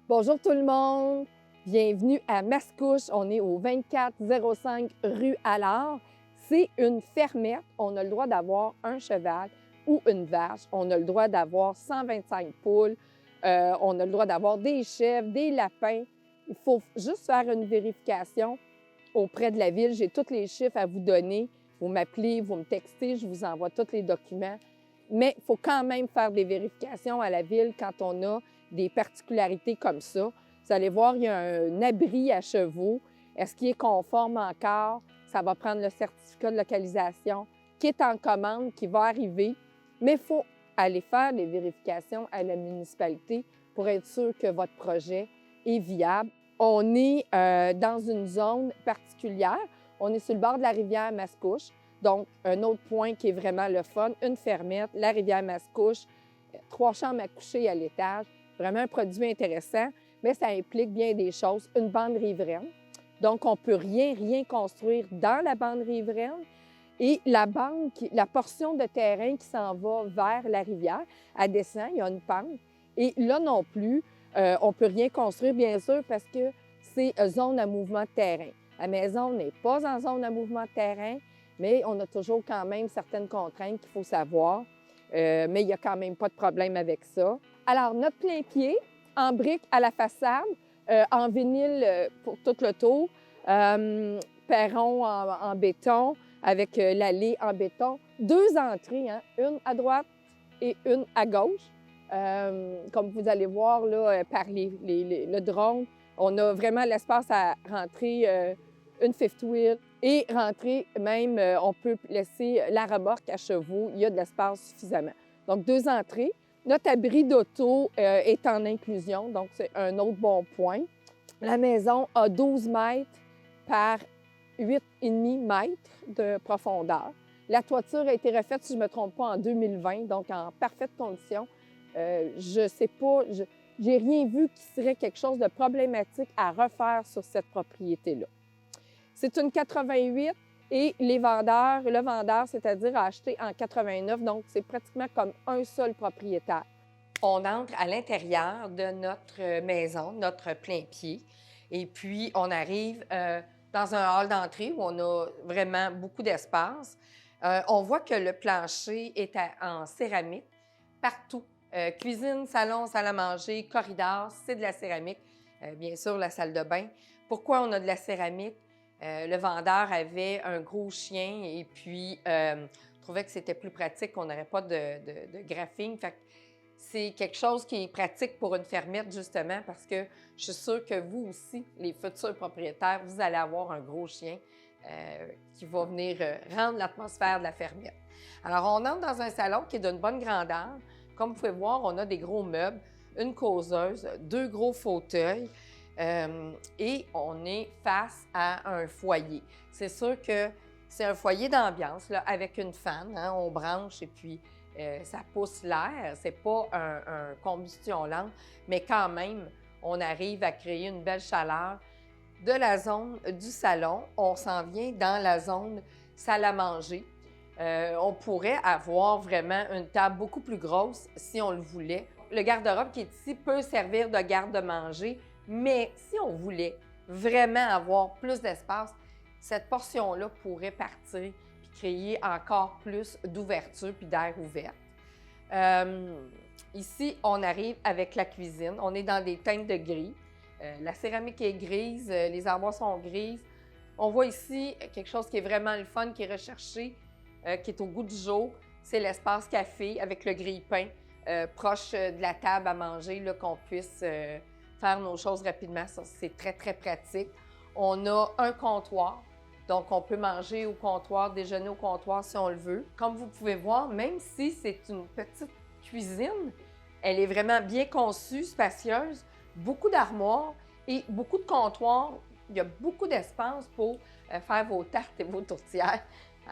Bonjour tout le monde, bienvenue à Mascouche. On est au 2405 rue Allard. C'est une fermette. On a le droit d'avoir un cheval ou une vache. On a le droit d'avoir 125 poules. On a le droit d'avoir des chèvres, des lapins. Il faut juste faire une vérification auprès de la ville. J'ai tous les chiffres à vous donner. Vous m'appelez, vous me textez, je vous envoie tous les documents. Mais il faut quand même faire des vérifications à la ville quand on a des particularités comme ça. Vous allez voir, il y a un abri à chevaux. Est-ce qu'il est conforme encore? Ça va prendre le certificat de localisation qui est en commande, qui va arriver. Mais il faut aller faire des vérifications à la municipalité pour être sûr que votre projet est viable. On est dans une zone particulière. On est sur le bord de la rivière Mascouche. Donc, un autre point qui est vraiment le fun, une fermette, la rivière Mascouche, 3 chambres à coucher à l'étage. Vraiment un produit intéressant, mais ça implique bien des choses. Une bande riveraine. Donc, on ne peut rien construire dans la bande riveraine. Et la portion de terrain qui s'en va vers la rivière, elle descend, il y a une pente. Et là non plus, on ne peut rien construire, bien sûr, parce que c'est zone à mouvement de terrain. La maison n'est pas en zone à mouvement de terrain, mais on a toujours quand même certaines contraintes qu'il faut savoir. Mais il n'y a quand même pas de problème avec ça. Alors, notre plein-pied, en briques à la façade, en vinyle pour tout le tour, perron en béton, avec l'allée en béton. 2 entrées, hein? Une à droite et une à gauche. Comme vous allez voir là, par le drone, on a vraiment l'espace à rentrer une fifth wheel et rentrer même, on peut laisser la remorque à chevaux. Il y a de l'espace suffisamment. Donc, 2 entrées. Notre abri d'auto est en inclusion, donc c'est un autre bon point. La maison a 12 mètres par 8,5 mètres de profondeur. La toiture a été refaite, si je ne me trompe pas, en 2020, donc en parfaite condition. Je ne sais pas, j'ai rien vu qui serait quelque chose de problématique à refaire sur cette propriété-là. C'est une 88 et le vendeur, c'est-à-dire a acheté en 89, donc c'est pratiquement comme un seul propriétaire. On entre à l'intérieur de notre maison, notre plein-pied, et puis on arrive dans un hall d'entrée où on a vraiment beaucoup d'espace. On voit que le plancher est en céramique partout. Cuisine, salon, salle à manger, corridor, c'est de la céramique. Bien sûr, la salle de bain. Pourquoi on a de la céramique? Le vendeur avait un gros chien et puis trouvait que c'était plus pratique qu'on n'aurait pas de graphing. Fait que c'est quelque chose qui est pratique pour une fermette, justement, parce que je suis sûre que vous aussi, les futurs propriétaires, vous allez avoir un gros chien qui va venir rendre l'atmosphère de la fermette. Alors, on entre dans un salon qui est d'une bonne grandeur. Comme vous pouvez voir, on a des gros meubles, une causeuse, 2 gros fauteuils. Et on est face à un foyer. C'est sûr que c'est un foyer d'ambiance là, avec une fan, hein, on branche et puis ça pousse l'air. C'est pas un combustion lente, mais quand même, on arrive à créer une belle chaleur. De la zone du salon, on s'en vient dans la zone salle à manger. On pourrait avoir vraiment une table beaucoup plus grosse si on le voulait. Le garde-robe qui est ici peut servir de garde-manger, mais si on voulait vraiment avoir plus d'espace, cette portion-là pourrait partir et créer encore plus d'ouverture puis d'air ouvert. Ici, on arrive avec la cuisine. On est dans des teintes de gris. La céramique est grise, les armoires sont grises. On voit ici quelque chose qui est vraiment le fun, qui est recherché, qui est au goût du jour. C'est l'espace café avec le grille-pain proche de la table à manger, là, qu'on puisse faire nos choses rapidement. Ça, c'est très, très pratique. On a un comptoir, donc on peut manger au comptoir, déjeuner au comptoir si on le veut. Comme vous pouvez voir, même si c'est une petite cuisine, elle est vraiment bien conçue, spacieuse, beaucoup d'armoires et beaucoup de comptoirs. Il y a beaucoup d'espace pour faire vos tartes et vos tourtières.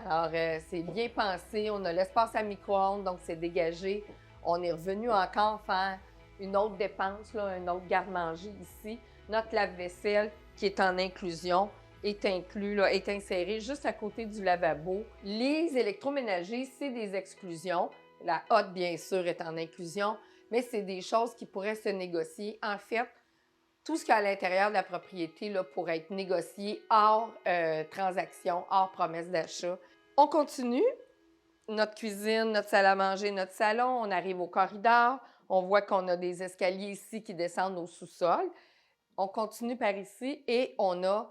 Alors, c'est bien pensé. On a l'espace à micro-ondes, donc c'est dégagé. On est revenu encore faire une autre dépense, là, un autre garde-manger ici. Notre lave-vaisselle, qui est en inclusion, est inclus, là, est inséré juste à côté du lavabo. Les électroménagers, c'est des exclusions. La hotte, bien sûr, est en inclusion, mais c'est des choses qui pourraient se négocier. En fait, tout ce qu'il y a à l'intérieur de la propriété là, pourrait être négocié hors transaction, hors promesse d'achat. On continue. Notre cuisine, notre salle à manger, notre salon, on arrive au corridor. On voit qu'on a des escaliers ici qui descendent au sous-sol. On continue par ici et on a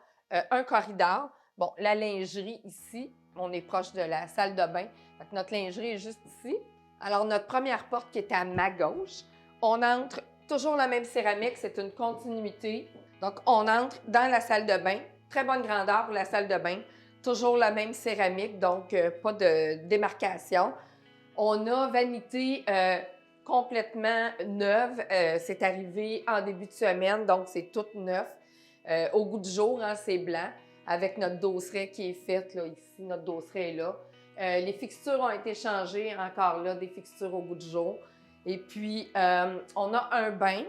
un corridor. Bon, la lingerie ici, on est proche de la salle de bain. Donc, notre lingerie est juste ici. Alors, notre première porte qui est à ma gauche, on entre toujours la même céramique, c'est une continuité. Donc, on entre dans la salle de bain. Très bonne grandeur pour la salle de bain. Toujours la même céramique, donc pas de démarcation. On a vanité complètement neuve. C'est arrivé en début de semaine, donc c'est tout neuf. Au goût du jour, hein, c'est blanc, avec notre dosseret qui est faite là, ici. Notre dosseret est là. Les fixtures ont été changées, encore là, des fixtures au goût du jour. Et puis, on a un bain,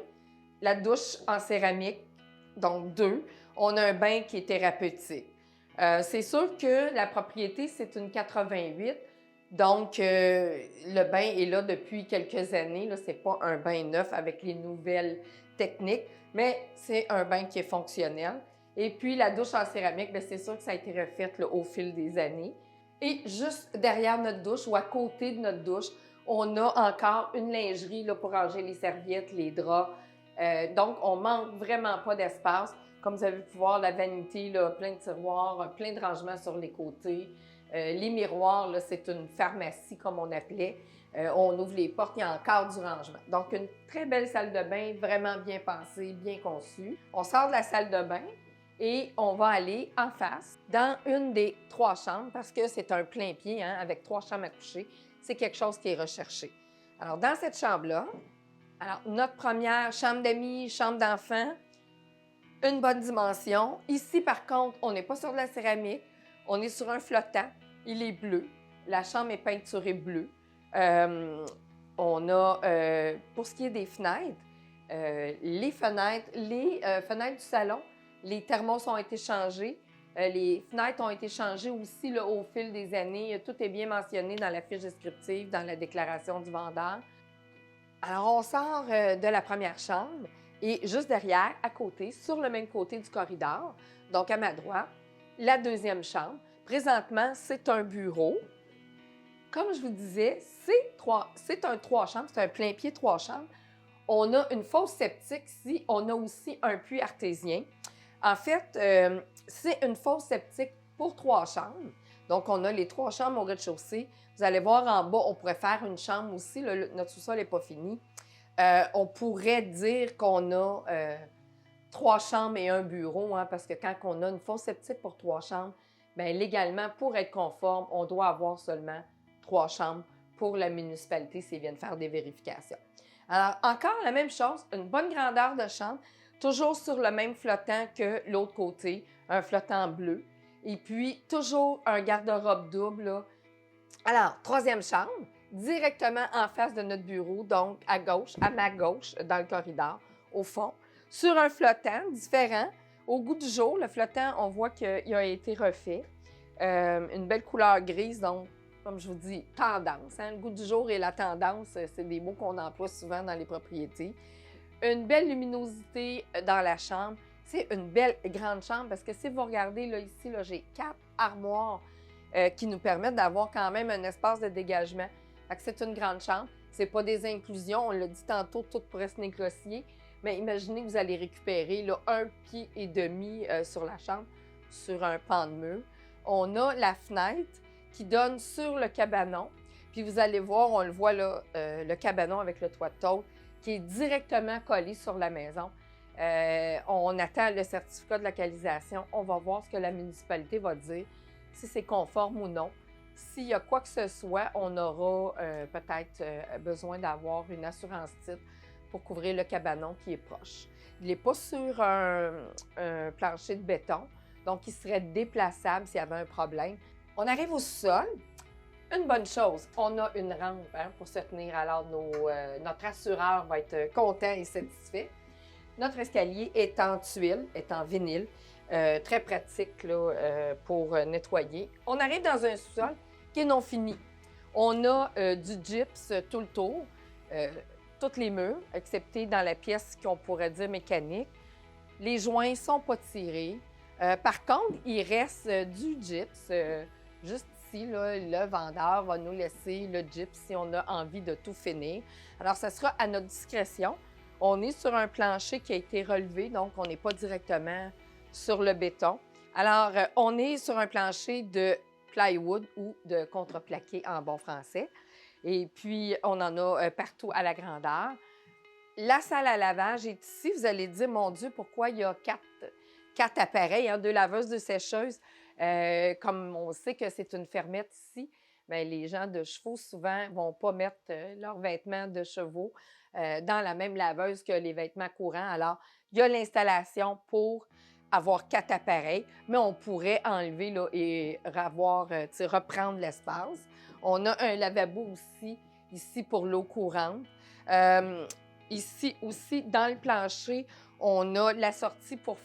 la douche en céramique, donc 2. On a un bain qui est thérapeutique. C'est sûr que la propriété, c'est une 88. Donc, le bain est là depuis quelques années. Ce n'est pas un bain neuf avec les nouvelles techniques, mais c'est un bain qui est fonctionnel. Et puis, la douche en céramique, c'est sûr que ça a été refait là, au fil des années. Et juste derrière notre douche ou à côté de notre douche, on a encore une lingerie là, pour ranger les serviettes, les draps. Donc, on manque vraiment pas d'espace. Comme vous avez pu voir, la vanité, là, plein de tiroirs, plein de rangements sur les côtés. Les miroirs, là, c'est une pharmacie, comme on appelait. On ouvre les portes, il y a encore du rangement. Donc, une très belle salle de bain, vraiment bien pensée, bien conçue. On sort de la salle de bain et on va aller en face dans une des 3 chambres parce que c'est un plein pied, hein, avec 3 chambres à coucher. C'est quelque chose qui est recherché. Alors, dans cette chambre-là, notre première chambre d'amis, chambre d'enfants, une bonne dimension. Ici, par contre, on n'est pas sur de la céramique. On est sur un flottant. Il est bleu. La chambre est peinturée bleue. On a, pour ce qui est des fenêtres, les fenêtres du salon, les thermos ont été changés. Les fenêtres ont été changées aussi là, au fil des années. Tout est bien mentionné dans la fiche descriptive, dans la déclaration du vendeur. Alors, on sort de la première chambre. Et juste derrière, à côté, sur le même côté du corridor, donc à ma droite, la deuxième chambre. Présentement, c'est un bureau. Comme je vous disais, c'est un 3 chambres, c'est un plein pied 3 chambres. On a une fosse septique ici. On a aussi un puits artésien. En fait, c'est une fosse septique pour 3 chambres. Donc, on a les 3 chambres au rez-de-chaussée. Vous allez voir en bas, on pourrait faire une chambre aussi. Là, notre sous-sol n'est pas fini. On pourrait dire qu'on a 3 chambres et un bureau, hein, parce que quand on a une fosse septique pour 3 chambres, bien, légalement, pour être conforme, on doit avoir seulement 3 chambres pour la municipalité s'ils viennent faire des vérifications. Alors, encore la même chose, une bonne grandeur de chambre, toujours sur le même flottant que l'autre côté, un flottant bleu. Et puis, toujours un garde-robe double, là. Alors, 3e chambre, directement en face de notre bureau, donc à gauche, à ma gauche, dans le corridor, au fond, sur un flottant différent. Au goût du jour, le flottant, on voit qu'il a été refait. Une belle couleur grise, donc, comme je vous dis, tendance. Hein? Le goût du jour et la tendance, c'est des mots qu'on emploie souvent dans les propriétés. Une belle luminosité dans la chambre. C'est une belle grande chambre parce que si vous regardez là, ici, là, j'ai 4 armoires qui nous permettent d'avoir quand même un espace de dégagement. C'est une grande chambre. Ce n'est pas des inclusions. On l'a dit tantôt, tout pourrait se négocier. Mais imaginez que vous allez récupérer là, 1,5 pied sur la chambre, sur un pan de mur. On a la fenêtre qui donne sur le cabanon. Puis vous allez voir, on le voit là, le cabanon avec le toit de tôle qui est directement collé sur la maison. On attend le certificat de localisation. On va voir ce que la municipalité va dire, si c'est conforme ou non. S'il y a quoi que ce soit, on aura peut-être besoin d'avoir une assurance titre pour couvrir le cabanon qui est proche. Il n'est pas sur un plancher de béton, donc il serait déplaçable s'il y avait un problème. On arrive au sol. Une bonne chose, on a une rampe pour se tenir, alors notre assureur va être content et satisfait. Notre escalier est en tuile, est en vinyle, très pratique là, pour nettoyer. On arrive dans un sous-sol qui est non fini. On a du gyps tout le tour, tous les murs, excepté dans la pièce qu'on pourrait dire mécanique. Les joints ne sont pas tirés. Par contre, il reste du gyps. Juste ici, là, le vendeur va nous laisser le gyps si on a envie de tout finir. Alors, ça sera à notre discrétion. On est sur un plancher qui a été relevé, donc on n'est pas directement sur le béton. Alors, on est sur un plancher de plywood ou de contreplaqué en bon français. Et puis, on en a partout à la grandeur. La salle à lavage est ici. Vous allez dire, mon Dieu, pourquoi il y a quatre appareils, hein, 2 laveuses, 2 sécheuses. Comme on sait que c'est une fermette ici, bien, les gens de chevaux, souvent, ne vont pas mettre leurs vêtements de chevaux dans la même laveuse que les vêtements courants. Alors, il y a l'installation pour avoir 4 appareils, mais on pourrait enlever là, et reprendre l'espace. On a un lavabo aussi, ici, pour l'eau courante. Ici aussi, dans le plancher, on a la sortie pour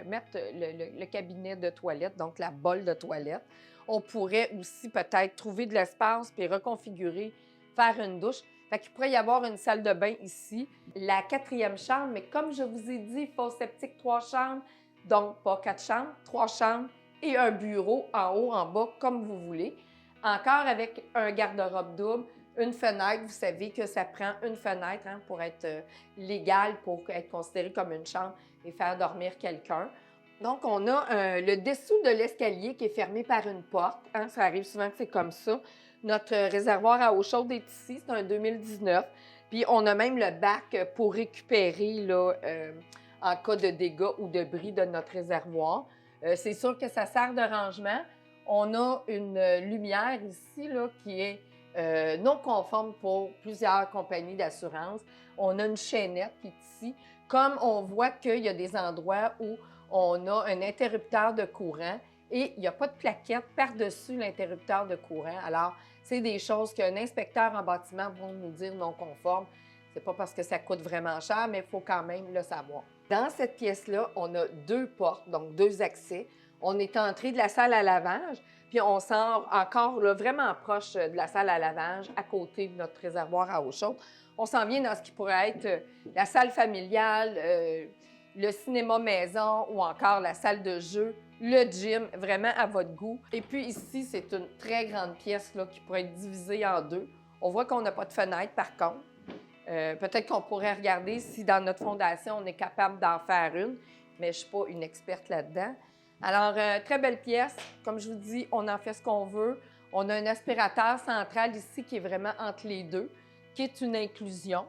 mettre le cabinet de toilette, donc la bolle de toilette. On pourrait aussi peut-être trouver de l'espace puis reconfigurer, faire une douche. Fait qu'il pourrait y avoir une salle de bain ici. La 4e chambre, mais comme je vous ai dit, fosse septique 3 chambres, donc pas 4 chambres, 3 chambres et un bureau en haut, en bas, comme vous voulez. Encore avec un garde-robe double. Une fenêtre, vous savez que ça prend une fenêtre hein, pour être légal, pour être considéré comme une chambre et faire dormir quelqu'un. Donc, on a le dessous de l'escalier qui est fermé par une porte. Hein, ça arrive souvent que c'est comme ça. Notre réservoir à eau chaude est ici, c'est un 2019. Puis, on a même le bac pour récupérer là, en cas de dégâts ou de bris de notre réservoir. C'est sûr que ça sert de rangement. On a une lumière ici là, qui est non conforme pour plusieurs compagnies d'assurance. On a une chaînette qui est ici. Comme on voit qu'il y a des endroits où on a un interrupteur de courant et il n'y a pas de plaquette par-dessus l'interrupteur de courant. Alors, c'est des choses qu'un inspecteur en bâtiment va nous dire non conformes. Ce n'est pas parce que ça coûte vraiment cher, mais il faut quand même le savoir. Dans cette pièce-là, on a 2 portes, donc 2 accès. On est entré de la salle à lavage. Puis on sort encore là, vraiment proche de la salle à lavage, à côté de notre réservoir à eau chaude. On s'en vient dans ce qui pourrait être la salle familiale, le cinéma maison ou encore la salle de jeu, le gym, vraiment à votre goût. Et puis ici, c'est une très grande pièce là, qui pourrait être divisée en 2. On voit qu'on n'a pas de fenêtre par contre. Peut-être qu'on pourrait regarder si dans notre fondation, on est capable d'en faire une, mais je ne suis pas une experte là-dedans. Alors, très belle pièce. Comme je vous dis, on en fait ce qu'on veut. On a un aspirateur central ici qui est vraiment entre les deux, qui est une inclusion.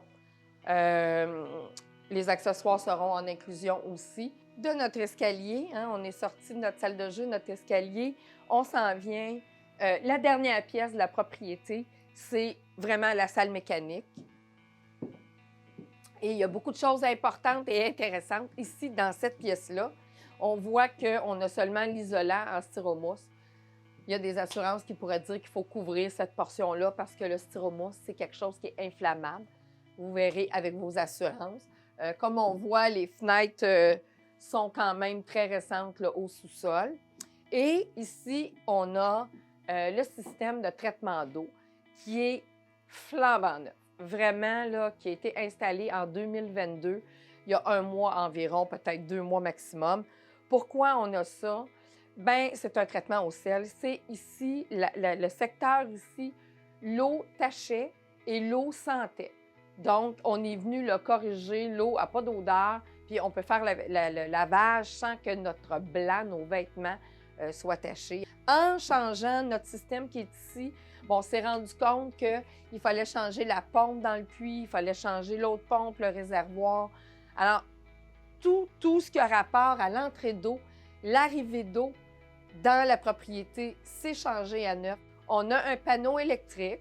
Les accessoires seront en inclusion aussi. De notre escalier, hein, on est sorti de notre salle de jeu, notre escalier. On s'en vient. La dernière pièce de la propriété, c'est vraiment la salle mécanique. Et il y a beaucoup de choses importantes et intéressantes ici dans cette pièce-là. On voit qu'on a seulement l'isolant en styromousse. Il y a des assurances qui pourraient dire qu'il faut couvrir cette portion-là parce que le styromousse, c'est quelque chose qui est inflammable. Vous verrez avec vos assurances. Comme on voit, les fenêtres sont quand même très récentes là, au sous-sol. Et ici, on a le système de traitement d'eau qui est flambant neuf. Vraiment, là, qui a été installé en 2022, il y a 1 mois environ, peut-être 2 mois maximum. Pourquoi on a ça? Bien, c'est un traitement au sel. C'est ici, le secteur ici, l'eau tachait et l'eau sentait. Donc, on est venu le corriger, l'eau n'a pas d'odeur, puis on peut faire le lavage sans que notre blanc, nos vêtements, soient tachés. En changeant notre système qui est ici, bon, on s'est rendu compte qu'il fallait changer la pompe dans le puits, il fallait changer l'autre pompe, le réservoir. Alors, tout ce qui a rapport à l'entrée d'eau, l'arrivée d'eau dans la propriété, c'est changé à neuf. On a un panneau électrique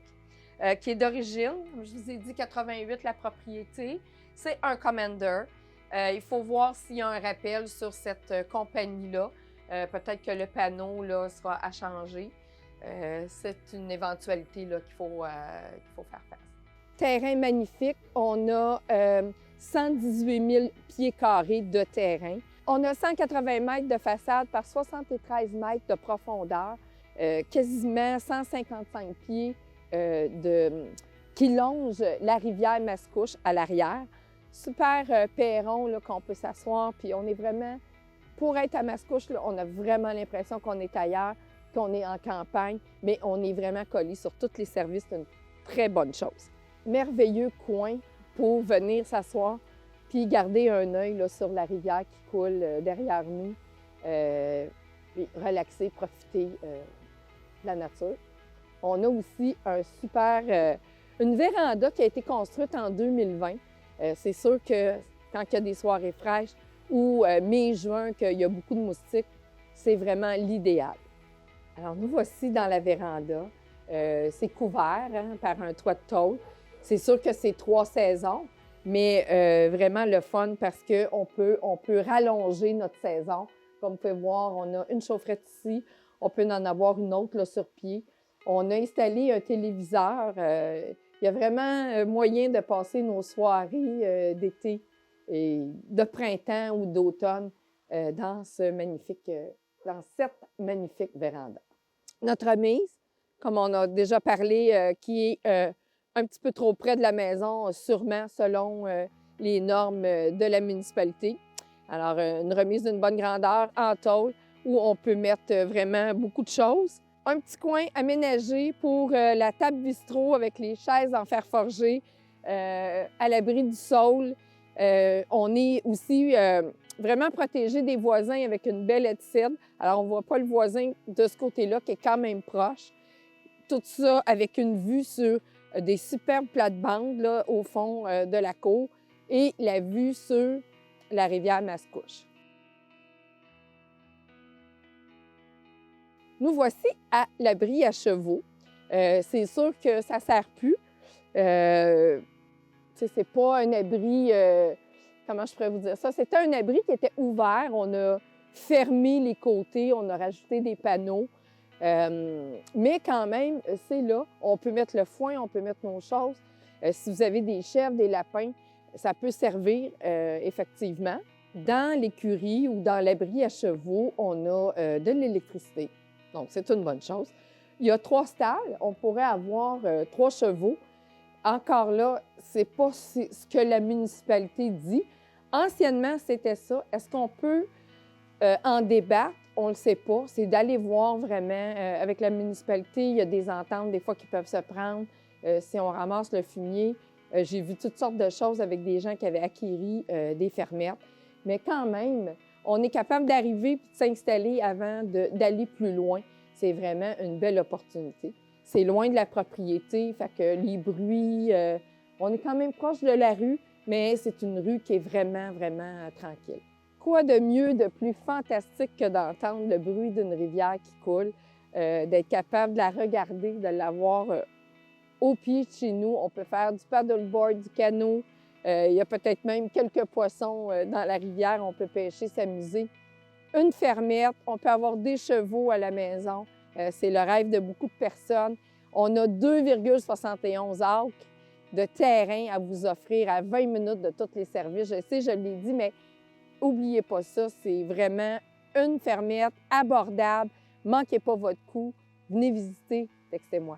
qui est d'origine, comme je vous ai dit, 88 la propriété. C'est un Commander. Il faut voir s'il y a un rappel sur cette compagnie-là. Peut-être que le panneau là, sera à changer. C'est une éventualité là, qu'il faut faire face. Terrain magnifique. On a 118 000 pieds carrés de terrain. On a 180 mètres de façade par 73 mètres de profondeur, quasiment 155 pieds qui longent la rivière Mascouche à l'arrière. super perron là, qu'on peut s'asseoir. Puis on est vraiment, pour être à Mascouche, là, on a vraiment l'impression qu'on est ailleurs, qu'on est en campagne, mais on est vraiment collé sur tous les services. C'est une très bonne chose. Merveilleux coin pour venir s'asseoir puis garder un œil là, sur la rivière qui coule derrière nous, puis relaxer, profiter de la nature. On a aussi une véranda qui a été construite en 2020. C'est sûr que quand il y a des soirées fraîches ou mai-juin, qu'il y a beaucoup de moustiques, c'est vraiment l'idéal. Alors, nous voici dans la véranda. C'est couvert par un toit de tôle. C'est sûr que c'est 3 saisons, mais vraiment le fun parce qu'on peut rallonger notre saison. Comme vous pouvez voir, on a une chaufferette ici. On peut en avoir une autre là, sur pied. On a installé un téléviseur. Il y a vraiment moyen de passer nos soirées d'été et de printemps ou d'automne dans cette magnifique véranda. Notre mise, comme on a déjà parlé, qui est un petit peu trop près de la maison, sûrement selon les normes de la municipalité. Alors, une remise d'une bonne grandeur en tôle où on peut mettre vraiment beaucoup de choses. Un petit coin aménagé pour la table bistrot avec les chaises en fer forgé à l'abri du sol. On est aussi vraiment protégé des voisins avec une belle haie de cèdre. Alors, on ne voit pas le voisin de ce côté-là qui est quand même proche. Tout ça avec une vue sur des superbes plates-bandes là, au fond de la cour et la vue sur la rivière Mascouche. Nous voici à l'abri à chevaux. C'est sûr que ça ne sert plus. C'est pas un abri, comment je pourrais vous dire ça? C'était un abri qui était ouvert. On a fermé les côtés, on a rajouté des panneaux. Mais quand même, c'est là. On peut mettre le foin, on peut mettre nos choses. Si vous avez des chèvres, des lapins, ça peut servir effectivement. Dans l'écurie ou dans l'abri à chevaux, on a de l'électricité. Donc, c'est une bonne chose. Il y a 3 stalles. On pourrait avoir 3 chevaux. Encore là, ce n'est pas ce que la municipalité dit. Anciennement, c'était ça. Est-ce qu'on peut en débattre? On ne le sait pas. C'est d'aller voir vraiment avec la municipalité. Il y a des ententes, des fois, qui peuvent se prendre si on ramasse le fumier. J'ai vu toutes sortes de choses avec des gens qui avaient acquis des fermettes. Mais quand même, on est capable d'arriver et de s'installer avant d'aller plus loin. C'est vraiment une belle opportunité. C'est loin de la propriété, fait que les bruits, on est quand même proche de la rue, mais c'est une rue qui est vraiment, vraiment tranquille. Quoi de mieux, de plus fantastique que d'entendre le bruit d'une rivière qui coule, d'être capable de la regarder, de la voir au pied de chez nous. On peut faire du paddleboard, du canot. Il y a peut-être même quelques poissons dans la rivière. On peut pêcher, s'amuser. Une fermette, on peut avoir des chevaux à la maison. C'est le rêve de beaucoup de personnes. On a 2,71 acres de terrain à vous offrir à 20 minutes de tous les services. Je sais, je l'ai dit, mais n'oubliez pas ça. C'est vraiment une fermette abordable. Manquez pas votre coup. Venez visiter, textez-moi.